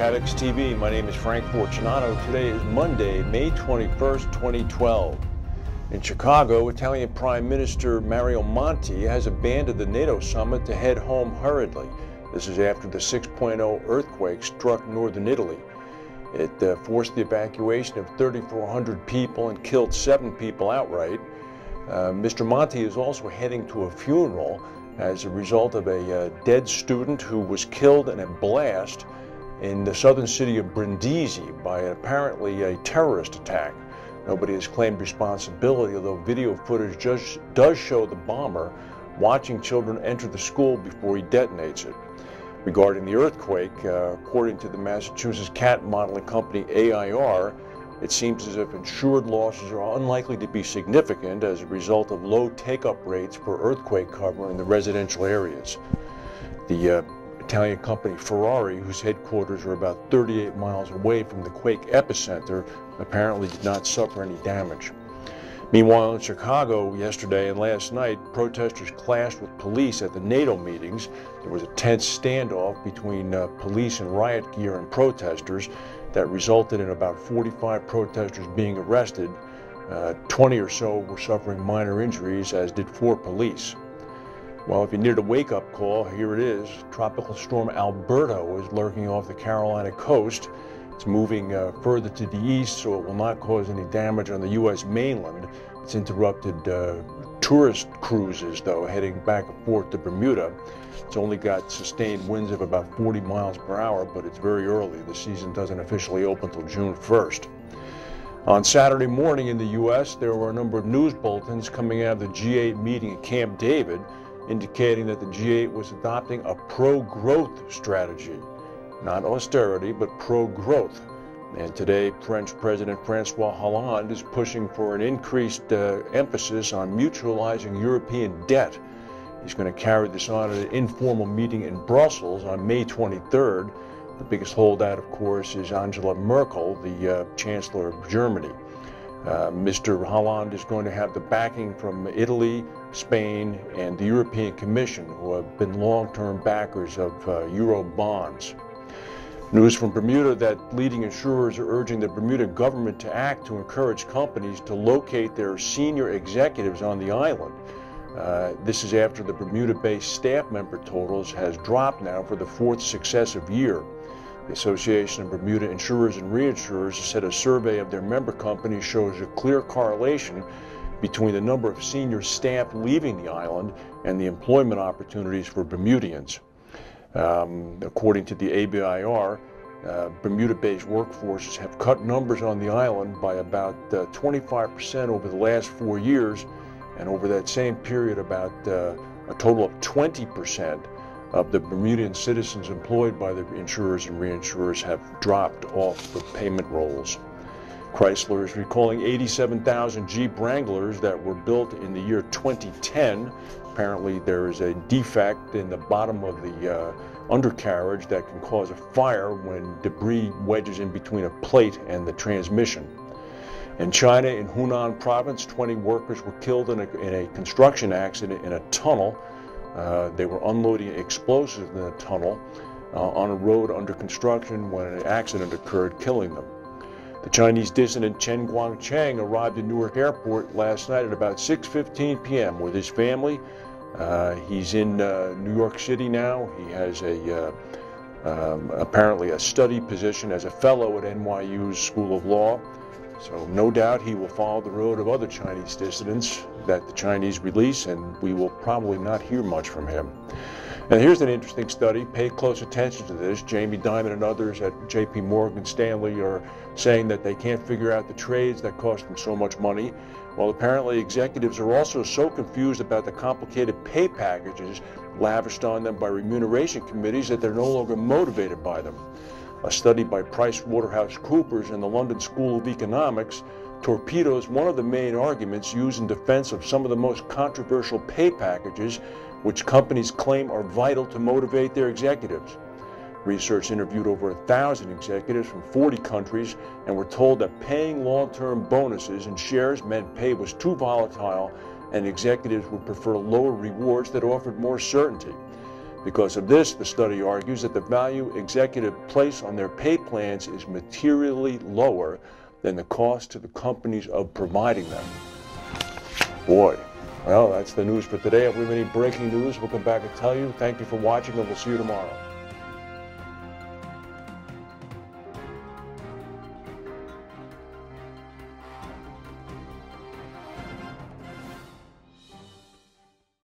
CATEX TV. My name is Frank Fortunato. Today is Monday, May 21st, 2012. In Chicago, Italian Prime Minister Mario Monti has abandoned the NATO summit to head home hurriedly. This is after the 6.0 earthquake struck northern Italy. It forced the evacuation of 3,400 people and killed 7 people outright. Mr. Monti is also heading to a funeral as a result of a dead student who was killed in a blast in the southern city of Brindisi by apparently a terrorist attack. Nobody has claimed responsibility, although video footage does show the bomber watching children enter the school before he detonates it. Regarding the earthquake, according to the Massachusetts cat modeling company AIR, it seems as if insured losses are unlikely to be significant as a result of low take-up rates for earthquake cover in the residential areas. The Italian company Ferrari, whose headquarters are about 38 miles away from the quake epicenter, apparently did not suffer any damage. Meanwhile, in Chicago yesterday and last night, protesters clashed with police at the NATO meetings. There was a tense standoff between police and riot gear and protesters that resulted in about 45 protesters being arrested. 20 or so were suffering minor injuries, as did 4 police. Well, if you needed a wake-up call, here it is. Tropical storm Alberto is lurking off the Carolina coast. It's moving further to the east, so it will not cause any damage on the U.S. mainland. It's interrupted tourist cruises, though, heading back and forth to Bermuda. It's only got sustained winds of about 40 miles per hour, but it's very early. The season doesn't officially open until June 1st. On Saturday morning in the U.S., there were a number of news bulletins coming out of the G8 meeting at Camp David, indicating that the G8 was adopting a pro-growth strategy. Not austerity, but pro-growth. And today, French President François Hollande is pushing for an increased emphasis on mutualizing European debt. He's going to carry this on at an informal meeting in Brussels on May 23rd. The biggest holdout, of course, is Angela Merkel, the Chancellor of Germany. Mr. Hollande is going to have the backing from Italy, Spain, and the European Commission, who have been long-term backers of Euro bonds. News from Bermuda that leading insurers are urging the Bermuda government to act to encourage companies to locate their senior executives on the island. This is after the Bermuda-based staff member totals has dropped now for the 4th successive year. The Association of Bermuda Insurers and Reinsurers said a survey of their member companies shows a clear correlation between the number of senior staff leaving the island and the employment opportunities for Bermudians. According to the ABIR, Bermuda-based workforces have cut numbers on the island by about 25% over the last 4 years, and over that same period about a total of 20% of the Bermudian citizens employed by the insurers and reinsurers have dropped off the payment rolls. Chrysler is recalling 87,000 Jeep Wranglers that were built in the year 2010. Apparently there is a defect in the bottom of the undercarriage that can cause a fire when debris wedges in between a plate and the transmission. In China, in Hunan province, 20 workers were killed in a construction accident in a tunnel. They were unloading explosives in the tunnel on a road under construction when an accident occurred, killing them. The Chinese dissident Chen Guangcheng arrived at Newark Airport last night at about 6:15 p.m. with his family. He's in New York City now. He has apparently a study position as a fellow at NYU's School of Law. So no doubt he will follow the road of other Chinese dissidents that the Chinese release, and we will probably not hear much from him. And here's an interesting study. Pay close attention to this. Jamie Dimon and others at JP Morgan Stanley are saying that they can't figure out the trades that cost them so much money. Well, apparently executives are also so confused about the complicated pay packages lavished on them by remuneration committees that they're no longer motivated by them. A study by PricewaterhouseCoopers and the London School of Economics torpedoes one of the main arguments used in defense of some of the most controversial pay packages which companies claim are vital to motivate their executives. Research interviewed over 1,000 executives from 40 countries and were told that paying long-term bonuses and shares meant pay was too volatile and executives would prefer lower rewards that offered more certainty. Because of this, the study argues that the value executives place on their pay plans is materially lower than the cost to the companies of providing them. Boy, well, that's the news for today. If we have any breaking news, we'll come back and tell you. Thank you for watching, and we'll see you tomorrow.